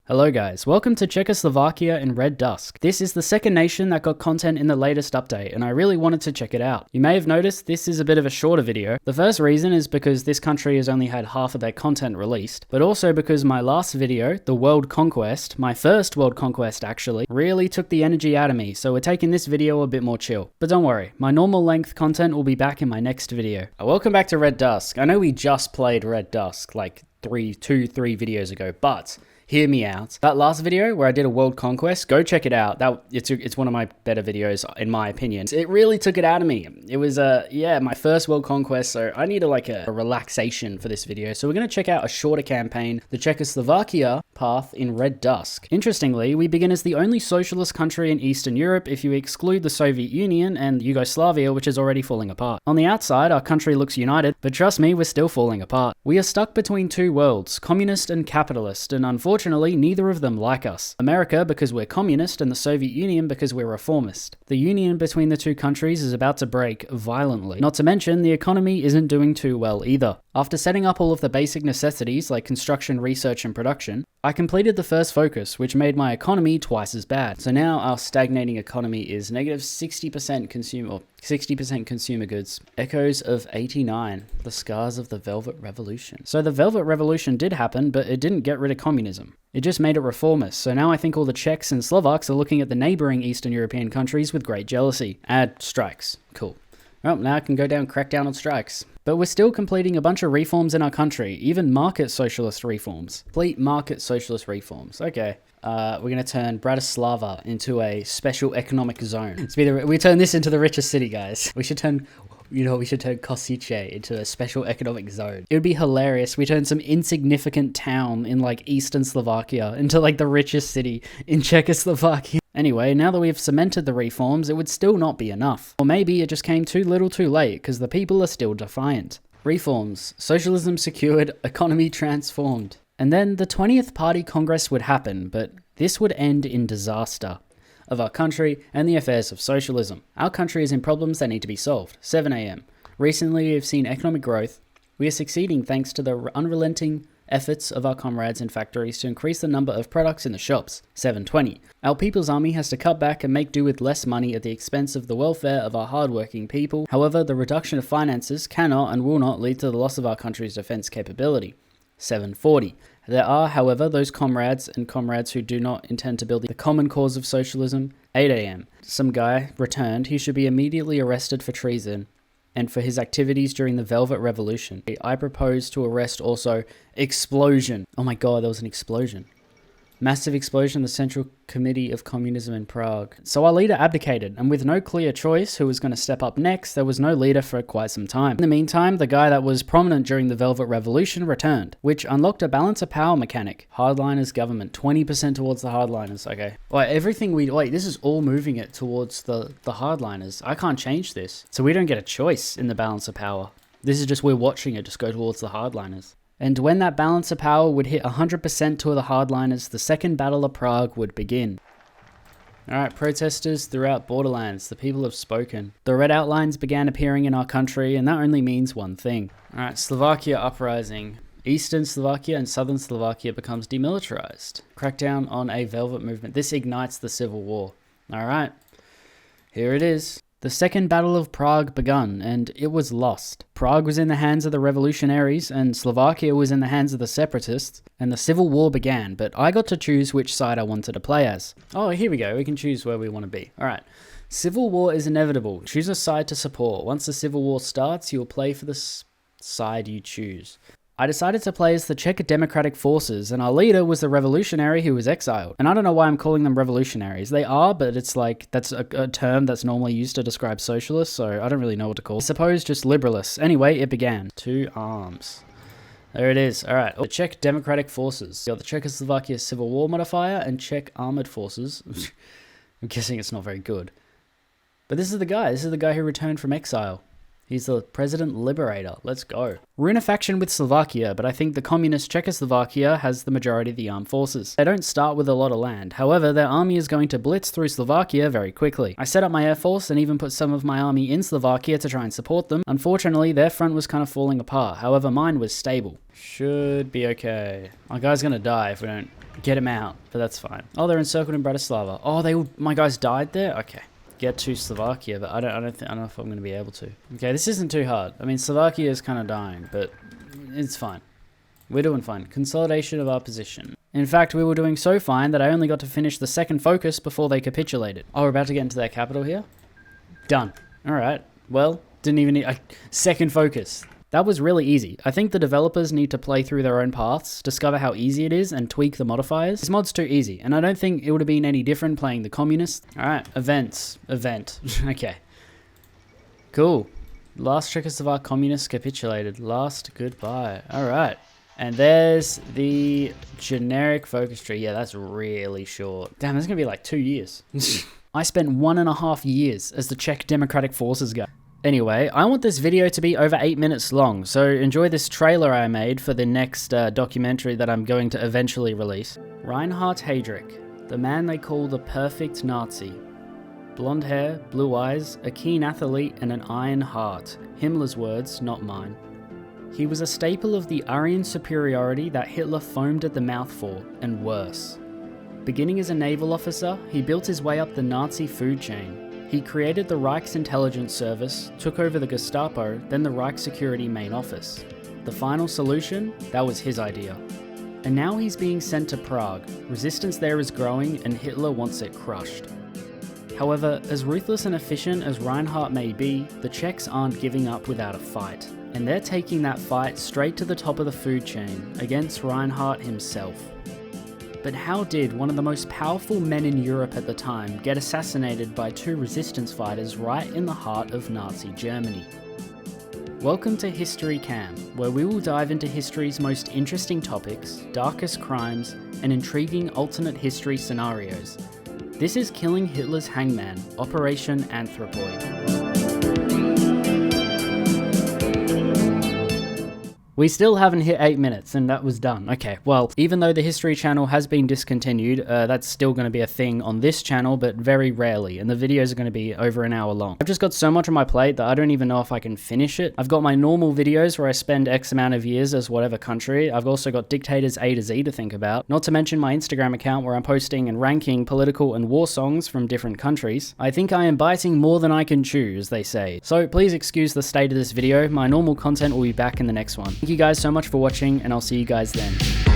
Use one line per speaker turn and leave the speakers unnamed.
Hello guys, welcome to Czechoslovakia and Red Dusk. This is the second nation that got content in the latest update, and I really wanted to check it out. You may have noticed this is a bit of a shorter video. The first reason is because this country has only had half of their content released, but also because my last video, the World Conquest, my first World Conquest actually, really took the energy out of me, so we're taking this video a bit more chill. But don't worry, my normal length content will be back in my next video. Welcome back to Red Dusk. I know we just played Red Dusk like three videos ago, but hear me out. That last video where I did a world conquest, go check it out. It's one of my better videos in my opinion. It really took it out of me. It was my first world conquest, so I needed like a relaxation for this video. So we're going to check out a shorter campaign, the Czechoslovakia path in Red Dusk. Interestingly, we begin as the only socialist country in Eastern Europe if you exclude the Soviet Union and Yugoslavia, which is already falling apart. On the outside, our country looks united, but trust me, we're still falling apart. We are stuck between two worlds, communist and capitalist, and unfortunately, neither of them like us. America because we're communist and the Soviet Union because we're reformist. The union between the two countries is about to break violently. Not to mention, the economy isn't doing too well either. After setting up all of the basic necessities like construction, research, and production, I completed the first focus, which made my economy twice as bad. So now our stagnating economy is negative 60% consumer goods. Echoes of 89, the scars of the Velvet Revolution. So the Velvet Revolution did happen, but it didn't get rid of communism. It just made it reformist. So now I think all the Czechs and Slovaks are looking at the neighboring Eastern European countries with great jealousy. Add strikes. Cool. Well, now I can crack down on strikes. But we're still completing a bunch of reforms in our country, even market socialist reforms. Complete market socialist reforms. Okay. We're going to turn Bratislava into a special economic zone. We turn this into the richest city, guys. We should turn Kosice into a special economic zone. It would be hilarious. We turn some insignificant town in like Eastern Slovakia into like the richest city in Czechoslovakia. Anyway, now that we've cemented the reforms, it would still not be enough. Or maybe it just came too little too late because the people are still defiant. Reforms. Socialism secured, economy transformed. And then the 20th Party Congress would happen, but this would end in disaster of our country and the affairs of socialism. Our country is in problems that need to be solved. 7 a.m. Recently, we've seen economic growth. We are succeeding thanks to the unrelenting efforts of our comrades in factories to increase the number of products in the shops. 7:20. Our People's Army has to cut back and make do with less money at the expense of the welfare of our hardworking people. However, the reduction of finances cannot and will not lead to the loss of our country's defense capability. 7:40. There are, however, those comrades who do not intend to build the common cause of socialism. 8 a.m. Some guy returned. He should be immediately arrested for treason and for his activities during the Velvet Revolution. I propose to arrest also explosion. Oh my god, there was an explosion. Massive explosion in the Central Committee of Communism in Prague. So our leader abdicated, and with no clear choice who was going to step up next, there was no leader for quite some time. In the meantime, the guy that was prominent during the Velvet Revolution returned, which unlocked a balance of power mechanic. Hardliners government, 20% towards the hardliners. Okay. This is all moving it towards the hardliners. I can't change this. So we don't get a choice in the balance of power. This is just, we're watching it just go towards the hardliners. And when that balance of power would hit 100% to the hardliners, the Second Battle of Prague would begin. Alright, protesters throughout borderlands, the people have spoken. The red outlines began appearing in our country, and that only means one thing. Alright, Slovakia uprising. Eastern Slovakia and Southern Slovakia becomes demilitarized. Crackdown on a Velvet movement. This ignites the Civil War. Alright, here it is. The Second Battle of Prague begun, and it was lost. Prague was in the hands of the revolutionaries, and Slovakia was in the hands of the separatists, and the Civil War began, but I got to choose which side I wanted to play as. Oh, here we go, we can choose where we want to be. Alright, Civil War is inevitable. Choose a side to support. Once the Civil War starts, you'll play for the side you choose. I decided to play as the Czech Democratic Forces, and our leader was the revolutionary who was exiled. And I don't know why I'm calling them revolutionaries. They are, but it's like, that's a term that's normally used to describe socialists, so I don't really know what to call. I suppose just liberalists. Anyway, it began. 2 arms. There it is. Alright, the Czech Democratic Forces. You got the Czechoslovakia Civil War modifier and Czech Armored Forces. I'm guessing it's not very good. But this is the guy. This is the guy who returned from exile. He's the president liberator. Let's go. We're in a faction with Slovakia, but I think the communist Czechoslovakia has the majority of the armed forces. They don't start with a lot of land. However, their army is going to blitz through Slovakia very quickly. I set up my air force and even put some of my army in Slovakia to try and support them. Unfortunately, their front was kind of falling apart. However, mine was stable. Should be okay. My guy's gonna die if we don't get him out, but that's fine. Oh, they're encircled in Bratislava. Oh, my guys died there? Okay. Get to Slovakia, but I don't know if I'm going to be able to. Okay, this isn't too hard. I mean, Slovakia is kind of dying, but it's fine. We're doing fine. Consolidation of our position. In fact, we were doing so fine that I only got to finish the second focus before they capitulated. Oh, we're about to get into their capital here? Done. Alright. Well, didn't even need a second focus. That was really easy. I think the developers need to play through their own paths, discover how easy it is, and tweak the modifiers. This mod's too easy, and I don't think it would have been any different playing the communist. Alright, events. Event. Okay. Cool. Last Czechoslovak communists capitulated. Last goodbye. Alright. And there's the generic focus tree. Yeah, that's really short. Damn, that's gonna be like 2 years. I spent 1.5 years as the Czech Democratic Forces guy. Anyway, I want this video to be over 8 minutes long, so enjoy this trailer I made for the next documentary that I'm going to eventually release. Reinhard Heydrich, the man they call the perfect Nazi. Blonde hair, blue eyes, a keen athlete and an iron heart. Himmler's words, not mine. He was a staple of the Aryan superiority that Hitler foamed at the mouth for, and worse. Beginning as a naval officer, he built his way up the Nazi food chain. He created the Reich's intelligence service, took over the Gestapo, then the Reich Security main office. The final solution? That was his idea. And now he's being sent to Prague. Resistance there is growing and Hitler wants it crushed. However, as ruthless and efficient as Reinhardt may be, the Czechs aren't giving up without a fight. And they're taking that fight straight to the top of the food chain, against Reinhardt himself. But how did one of the most powerful men in Europe at the time get assassinated by 2 resistance fighters right in the heart of Nazi Germany? Welcome to History Cam, where we will dive into history's most interesting topics, darkest crimes, and intriguing alternate history scenarios. This is Killing Hitler's Hangman, Operation Anthropoid. We still haven't hit 8 minutes, and that was done. Okay, well, even though the History channel has been discontinued, that's still going to be a thing on this channel, but very rarely, and the videos are going to be over an hour long. I've just got so much on my plate that I don't even know if I can finish it. I've got my normal videos where I spend X amount of years as whatever country. I've also got Dictators A to Z to think about, not to mention my Instagram account where I'm posting and ranking political and war songs from different countries. I think I am biting more than I can chew, as they say. So please excuse the state of this video. My normal content will be back in the next one. Thank you guys so much for watching, and I'll see you guys then.